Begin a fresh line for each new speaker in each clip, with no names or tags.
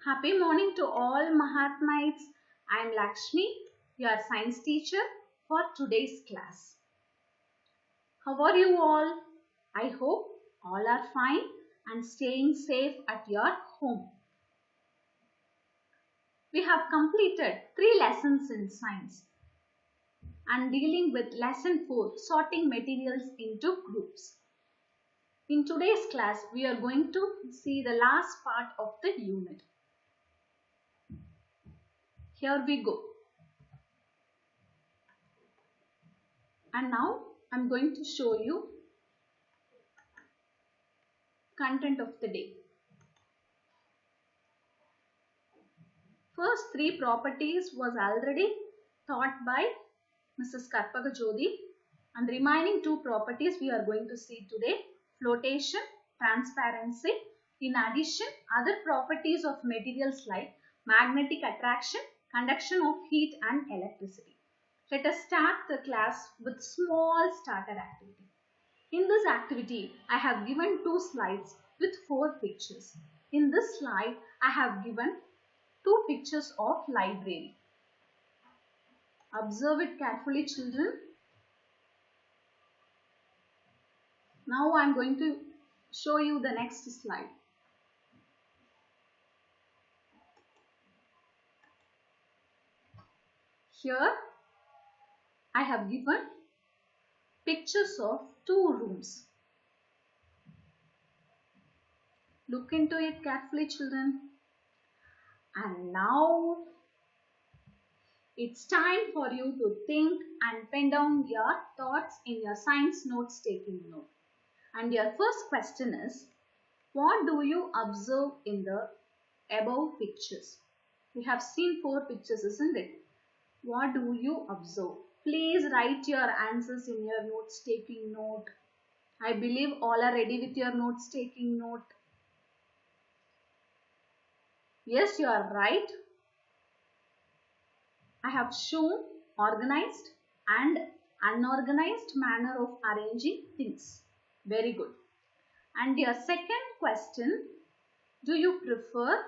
Happy morning to all Mahatmites. I am Lakshmi, your science teacher for today's class. How are you all? I hope all are fine and staying safe at your home. We have completed 3 lessons in science and dealing with lesson 4, sorting materials into groups. In today's class, we are going to see the last part of the unit. Here we go. And now I am going to show you content of the day. First 3 properties was already taught by Mrs. Karpaka Jodi, and remaining 2 properties we are going to see today: flotation, transparency. In addition, other properties of materials like magnetic attraction, conduction of heat and electricity. Let us start the class with small starter activity. In this activity, I have given 2 slides with 4 pictures. In this slide, I have given 2 pictures of library. Observe it carefully, children. Now I am going to show you the next slide. Here I have given pictures of 2 rooms. Look into it carefully, children. And now it's time for you to think and pen down your thoughts in your science notes taking note. And your first question is, what do you observe in the above pictures? We have seen 4 pictures, isn't it? What do you observe? Please write your answers in your notes taking note. I believe all are ready with your notes taking note. Yes, you are right. I have shown organized and unorganized manner of arranging things. Very good. And your second question, do you prefer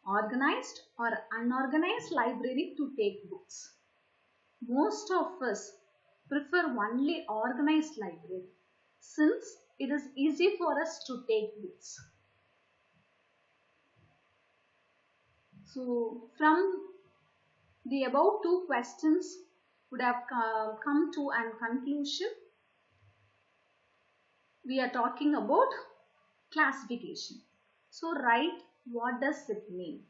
organized or unorganized library to take books? Most of us prefer only organized library since it is easy for us to take books. So from the above 2 questions would have come to a conclusion. We are talking about classification. So write, what does it mean?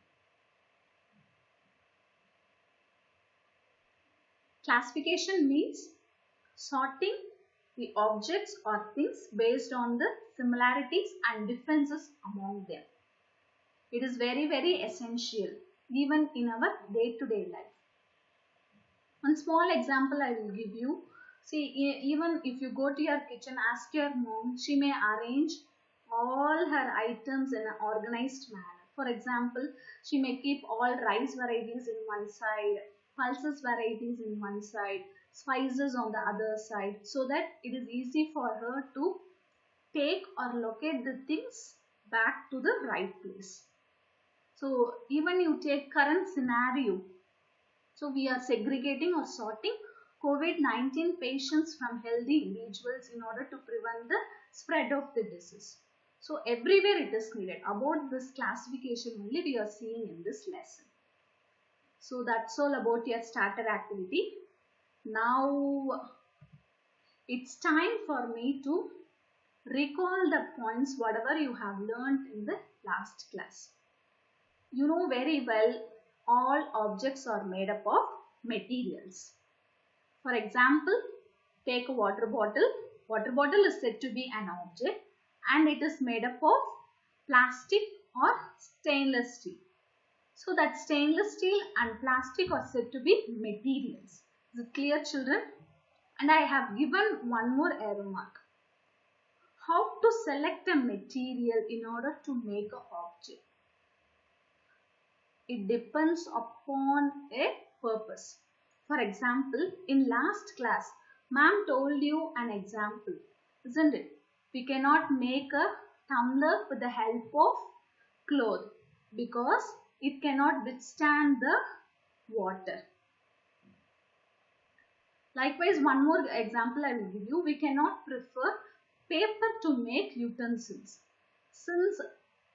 Classification means sorting the objects or things based on the similarities and differences among them. It is very essential even in our day-to-day life. One small example I will give you. See, even if you go to your kitchen, ask your mom, she may arrange all her items in an organized manner. For example, she may keep all rice varieties in one side, pulses varieties in one side, spices on the other side, so that it is easy for her to take or locate the things back to the right place. So even you take current scenario. So we are segregating or sorting COVID-19 patients from healthy individuals in order to prevent the spread of the disease. So everywhere it is needed. About this classification only we are seeing in this lesson. So that's all about your starter activity. Now it's time for me to recall the points whatever you have learned in the last class. You know very well all objects are made up of materials. For example, take a water bottle. Water bottle is said to be an object and it is made up of plastic or stainless steel. So that stainless steel and plastic are said to be materials. Is it clear, children? And I have given one more arrow mark. How to select a material in order to make an object? It depends upon a purpose. For example, in last class, ma'am told you an example, isn't it? We cannot make a tumbler with the help of cloth because it cannot withstand the water. Likewise, one more example I will give you. We cannot prefer paper to make utensils since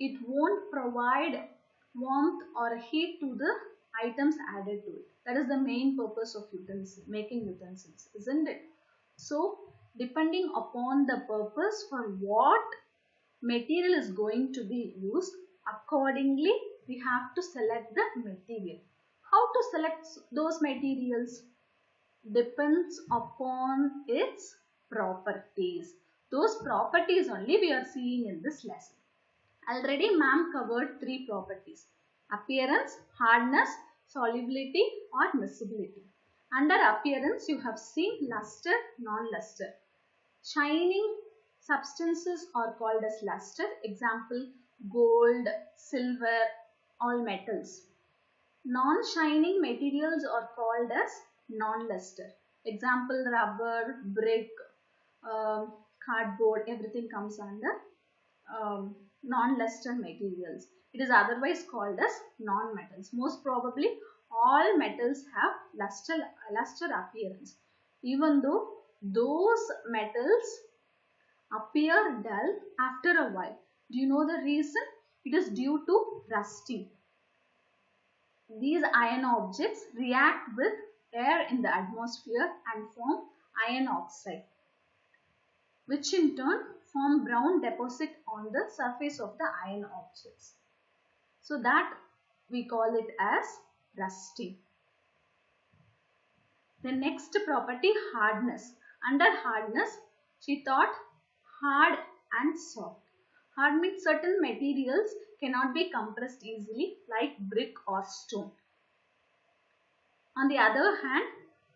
it won't provide warmth or heat to the items added to it. That is the main purpose of making utensils, isn't it? So, depending upon the purpose for what material is going to be used, accordingly we have to select the material. How to select those materials? Depends upon its properties. Those properties only we are seeing in this lesson. Already ma'am covered three properties: appearance, hardness, solubility or miscibility. Under appearance you have seen luster, non-luster. Shining substances are called as luster. Example, gold, silver, all metals. Non-shining materials are called as non-luster. Example, rubber, brick, cardboard, everything comes under non-luster materials. It is otherwise called as non-metals. Most probably all metals have luster appearance. Even though those metals appear dull after a while. Do you know the reason? It is due to rusting. These iron objects react with air in the atmosphere and form iron oxide, which in turn form brown deposit on the surface of the iron objects. So that we call it as rusting. The next property, hardness. Under hardness, she thought hard and soft. Hard means certain materials cannot be compressed easily like brick or stone. On the other hand,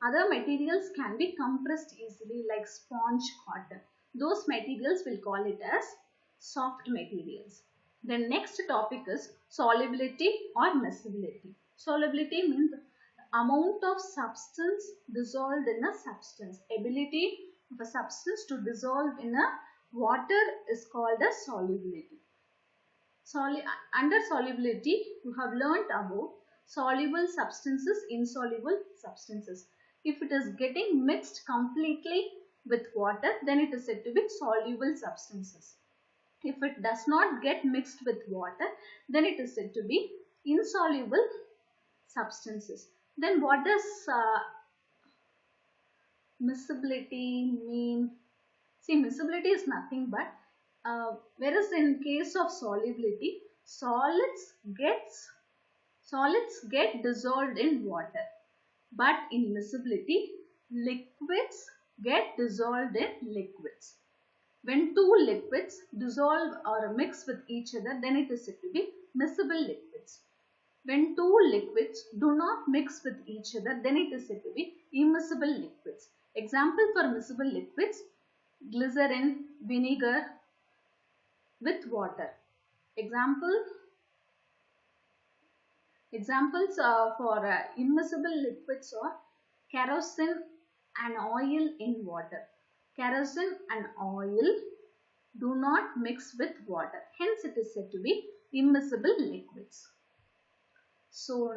other materials can be compressed easily like sponge, cotton. Those materials will call it as soft materials. The next topic is solubility or miscibility. Solubility means the amount of substance dissolved in a substance. Ability of a substance to dissolve in a water is called as solubility. Under solubility, you have learnt about soluble substances, insoluble substances. If it is getting mixed completely with water, then it is said to be soluble substances. If it does not get mixed with water, then it is said to be insoluble substances. Then what does miscibility mean? See, miscibility is nothing but whereas in case of solubility, solids get dissolved in water, but in miscibility, liquids get dissolved in liquids. When two liquids dissolve or mix with each other, then it is said to be miscible liquids. When two liquids do not mix with each other, then it is said to be immiscible liquids. Example for miscible liquids, glycerin, vinegar with water. Examples for immiscible liquids are kerosene and oil in water. Kerosene and oil do not mix with water. Hence, it is said to be immiscible liquids. So,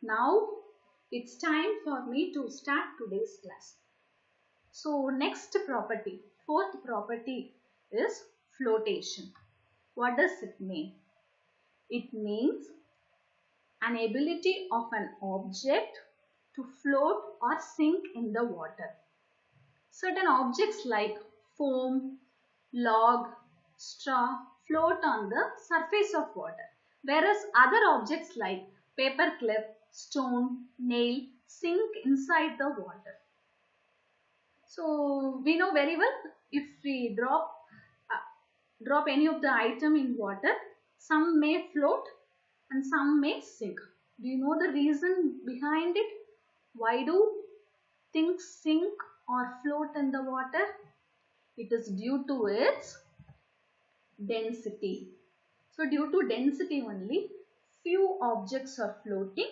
now it's time for me to start today's class. So, next property, fourth property is flotation. What does it mean? It means an ability of an object to float or sink in the water. Certain objects like foam, log, straw float on the surface of water, whereas other objects like paper clip, stone, nail sink inside the water. So we know very well, if we drop any of the item in water, some may float and some may sink. Do you know the reason behind it? Why do things sink or float in the water? It is due to its density. So due to density only, few objects are floating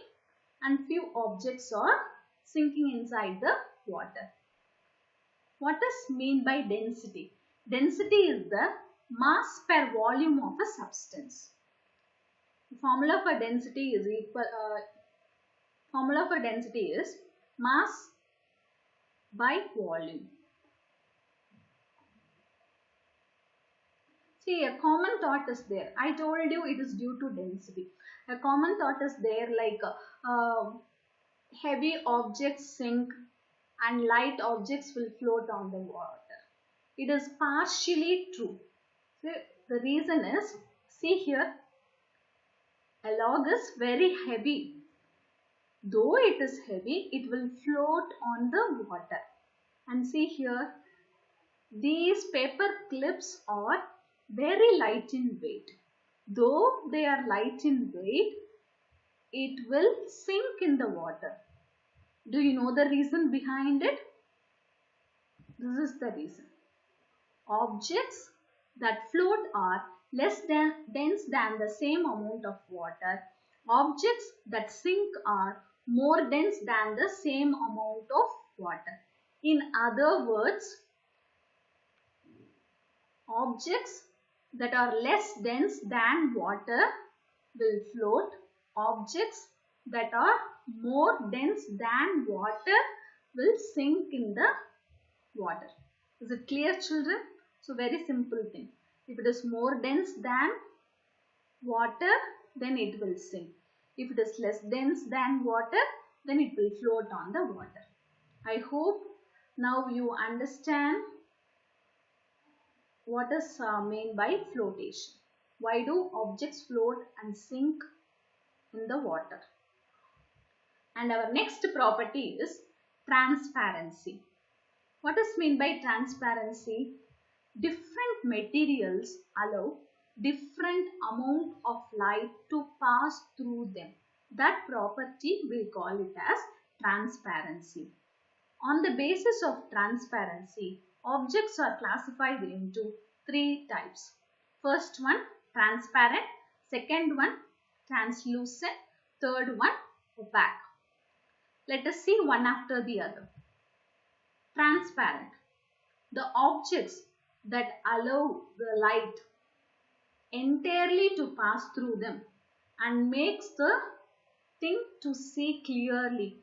and few objects are sinking inside the water. What does mean by density? Density is the mass per volume of a substance. If formula for density is mass by volume. See, a common thought is there. I told you it is due to density. A common thought is there, like heavy objects sink and light objects will float on the water. It is partially true. So the reason is, see here, a log is very heavy. Though it is heavy, it will float on the water. And see here, these paper clips are very light in weight. Though they are light in weight, it will sink in the water. Do you know the reason behind it? This is the reason. Objects that float are less dense than the same amount of water. Objects that sink are more dense than the same amount of water. In other words, objects that are less dense than water will float. Objects that are more dense than water will sink in the water. Is it clear, children? So very simple thing. If it is more dense than water, then it will sink. If it is less dense than water, then it will float on the water. I hope now you understand what is meant by flotation. Why do objects float and sink in the water? And our next property is transparency. What is meant by transparency? Different materials allow different amount of light to pass through them. That property we call it as transparency. On the basis of transparency, objects are classified into three types. First one, transparent. Second one, translucent. Third one, opaque. Let us see one after the other. Transparent. The objects that allow the light entirely to pass through them and makes the thing to see clearly,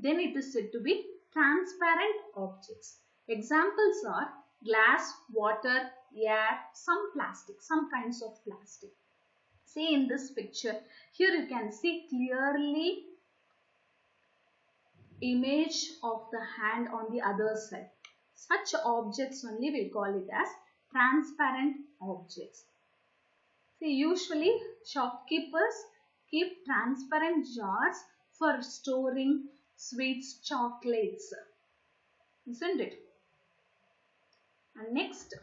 then it is said to be transparent objects. Examples are glass, water, air, some plastic, some kinds of plastic. See in this picture, here you can see clearly image of the hand on the other side. Such objects only we call it as transparent objects. See, usually shopkeepers keep transparent jars for storing sweets, chocolates, isn't it? And next,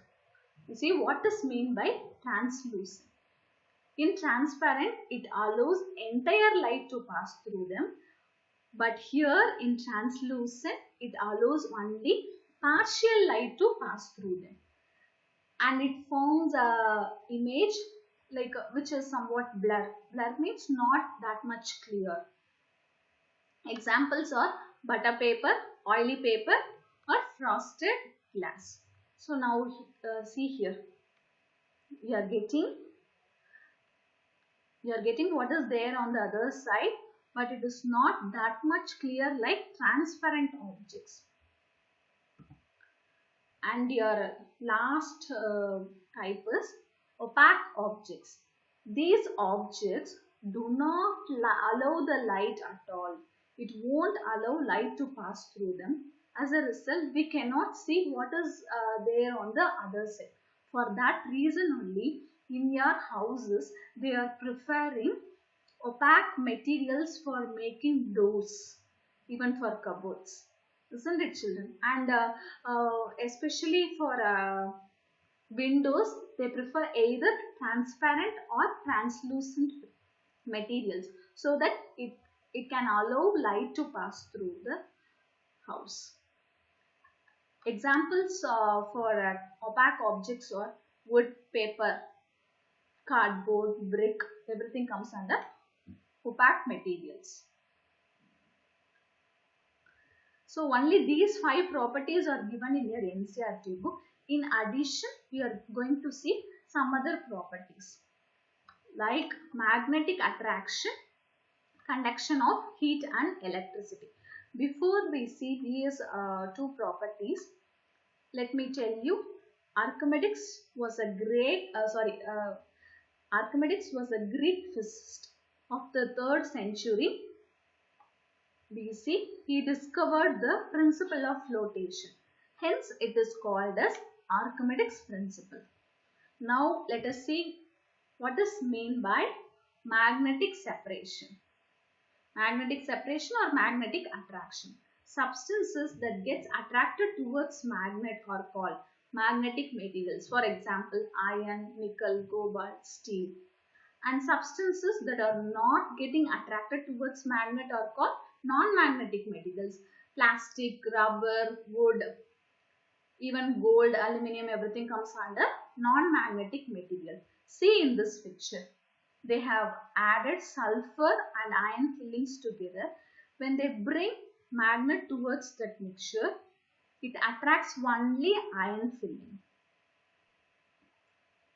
you see what is meant by translucent. In transparent, it allows entire light to pass through them. But here in translucent, it allows only partial light to pass through them. And it forms a image like which is somewhat blur. Blur means not that much clear. Examples are butter paper, oily paper or frosted glass. So now see here. You are getting what is there on the other side, but it is not that much clear like transparent objects. And your last type is opaque objects. These objects do not allow the light at all. It won't allow light to pass through them. As a result, we cannot see what is there on the other side. For that reason only, in your houses, they are preferring opaque materials for making doors, even for cupboards. Isn't it, children? And especially for windows, they prefer either transparent or translucent materials so that it can allow light to pass through the house. Examples for opaque objects are wood, paper, cardboard, brick, everything comes under opaque materials. So only these 5 properties are given in your NCERT book. In addition, we are going to see some other properties. like magnetic attraction, conduction of heat and electricity. Before we see these two properties, let me tell you, Archimedes was a Archimedes was a Greek physicist of the 3rd century BC. He discovered the principle of flotation. Hence, it is called as Archimedes principle. Now, let us see what is meant by magnetic separation. Magnetic separation or magnetic attraction. Substances that gets attracted towards magnet are called magnetic materials. For example, iron, nickel, cobalt, steel. And substances that are not getting attracted towards magnet are called non-magnetic materials. Plastic, rubber, wood, even gold, aluminium, everything comes under non-magnetic material. See in this picture, they have added sulfur and iron fillings together. When they bring magnet towards that mixture, it attracts only iron filling.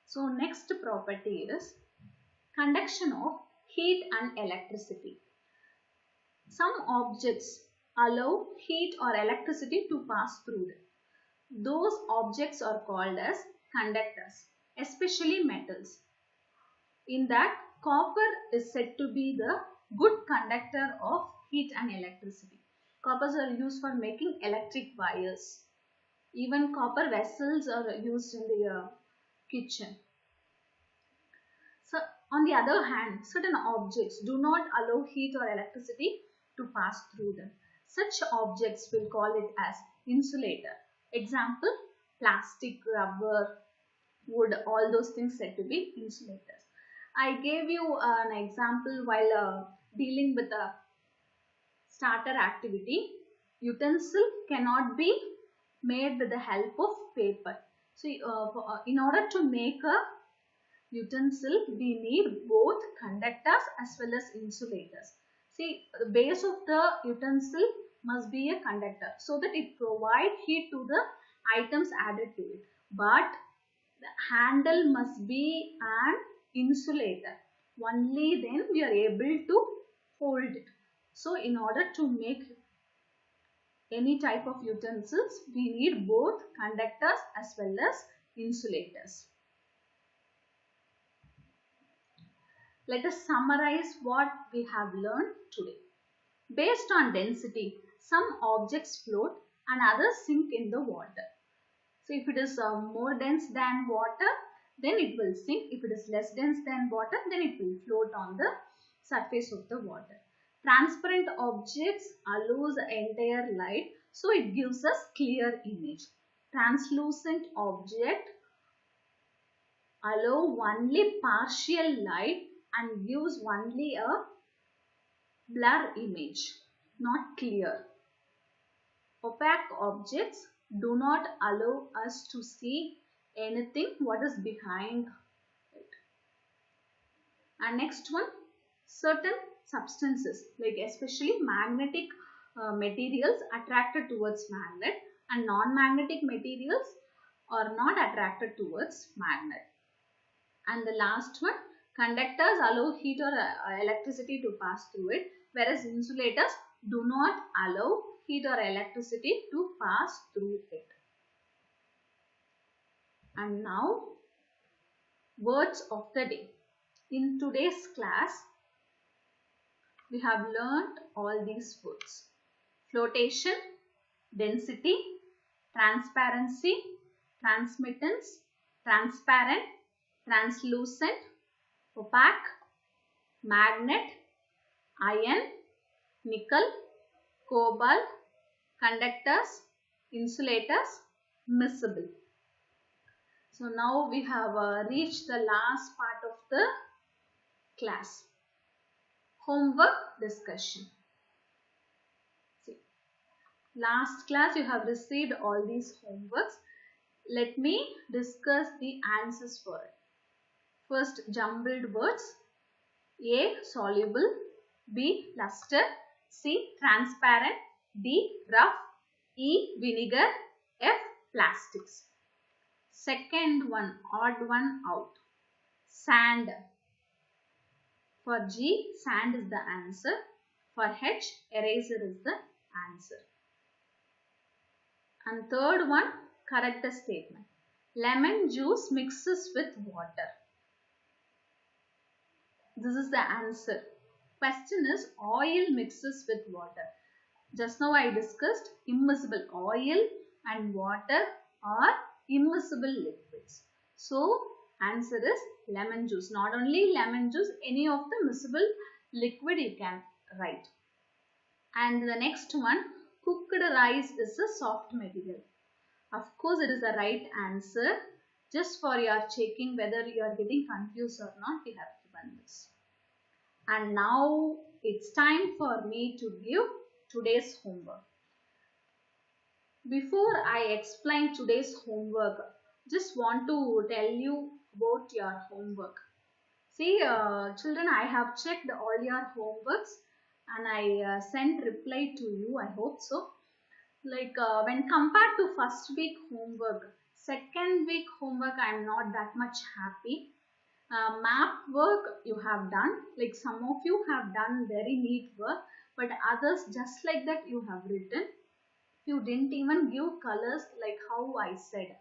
So next property is conduction of heat and electricity. Some objects allow heat or electricity to pass through them. Those objects are called as conductors, especially metals. In that, copper is said to be the good conductor of heat and electricity. Coppers are used for making electric wires. Even copper vessels are used in the kitchen. So, on the other hand, certain objects do not allow heat or electricity to pass through them. Such objects will call it as insulator. Example, plastic, rubber, wood, all those things said to be insulators. I gave you an example while dealing with a starter activity. Utensil cannot be made with the help of paper. So, in order to make a utensil, we need both conductors as well as insulators. See, the base of the utensil must be a conductor so that it provides heat to the items added to it. But the handle must be an insulator. Only then we are able to hold it. So, in order to make any type of utensils, we need both conductors as well as insulators. Let us summarize what we have learned today. Based on density, some objects float and others sink in the water. So, if it is more dense than water, then it will sink. If it is less dense than water, then it will float on the surface of the water. Transparent objects allows the entire light, so it gives us clear image. Translucent object allow only partial light and gives only a blur image, not clear. Opaque objects do not allow us to see anything what is behind it. And next one, certain substances like especially magnetic materials attracted towards magnet and non-magnetic materials are not attracted towards magnet. And the last one, conductors allow heat or electricity to pass through it, whereas insulators do not allow heat or electricity to pass through it. And now, words of the day. In today's class, we have learnt all these words: flotation, density, transparency, transmittance, transparent, translucent, opaque, magnet, iron, nickel, cobalt, conductors, insulators, miscible. So now we have reached the last part of the class. Homework discussion. See, last class you have received all these homeworks. Let me discuss the answers for it. First, jumbled words. A, soluble. B, luster. C, transparent. D, rough. E, vinegar. F, plastics. Second one, odd one out. Sand. For G, sand is the answer. For H, eraser is the answer. And third one, correct the statement. Lemon juice mixes with water. This is the answer. Question is oil mixes with water. Just now I discussed immiscible oil and water are immiscible liquids. So answer is lemon juice. Not only lemon juice, any of the miscible liquid you can write. And the next one, cooked rice is a soft material. Of course it is the right answer. Just for your checking whether you are getting confused or not, we have given this. And now it's time for me to give today's homework. Before I explain today's homework, just want to tell you about your homework. See, children, I have checked all your homeworks and I sent reply to you. I hope so. Like when compared to first week homework, second week homework, I am not that much happy. Map work you have done, like some of you have done very neat work, but others just like that you have written. You didn't even give colors like how I said.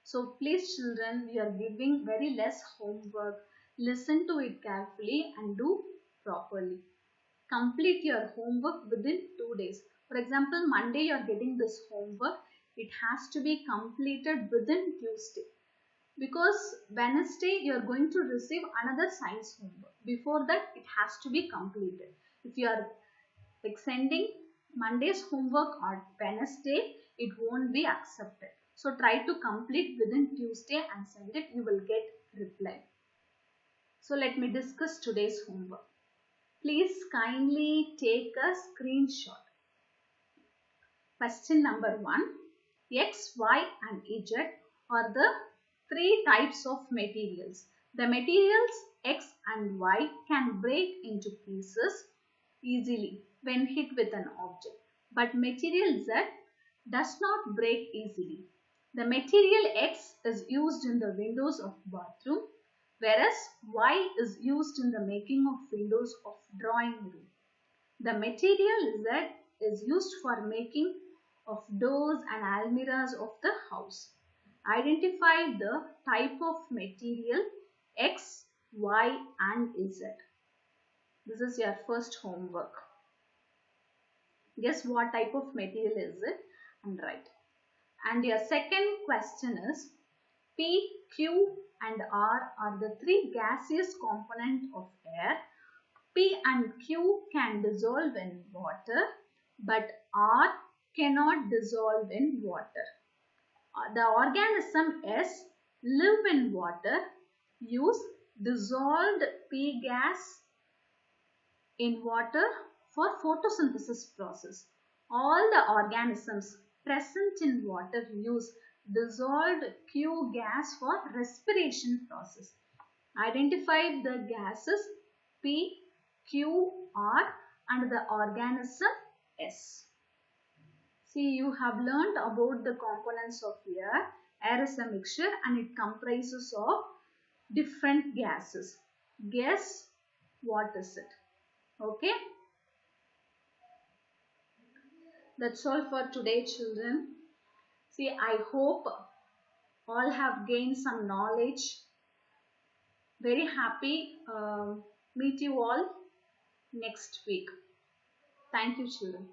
So please children, we are giving very less homework. Listen to it carefully and do properly. Complete your homework within 2 days. For example, Monday you are getting this homework. It has to be completed within Tuesday. Because Wednesday you are going to receive another science homework. Before that it has to be completed. If you are like sending Monday's homework on Wednesday, it won't be accepted. So try to complete within Tuesday and send it. You will get reply. So let me discuss today's homework. Please kindly take a screenshot. Question number 1. X, Y and Z are the 3 types of materials. The materials X and Y can break into pieces easily when hit with an object. But material Z does not break easily. The material X is used in the windows of bathroom, whereas Y is used in the making of windows of drawing room. The material Z is used for making of doors and almirahs of the house. Identify the type of material X, Y and Z. This is your first homework. Guess what type of material is it and write. And your second question is P, Q and R are the 3 gaseous components of air. P and Q can dissolve in water, but R cannot dissolve in water. The organism S live in water, use dissolved P gas in water for photosynthesis process. All the organisms present in water use dissolved Q gas for respiration process. Identify the gases P, Q, R and the organism S. See, you have learned about the components of air. Air is a mixture and it comprises of different gases. Guess what is it? Okay. That's all for today, children. See, I hope all have gained some knowledge. Very happy. Meet you all next week. Thank you, children.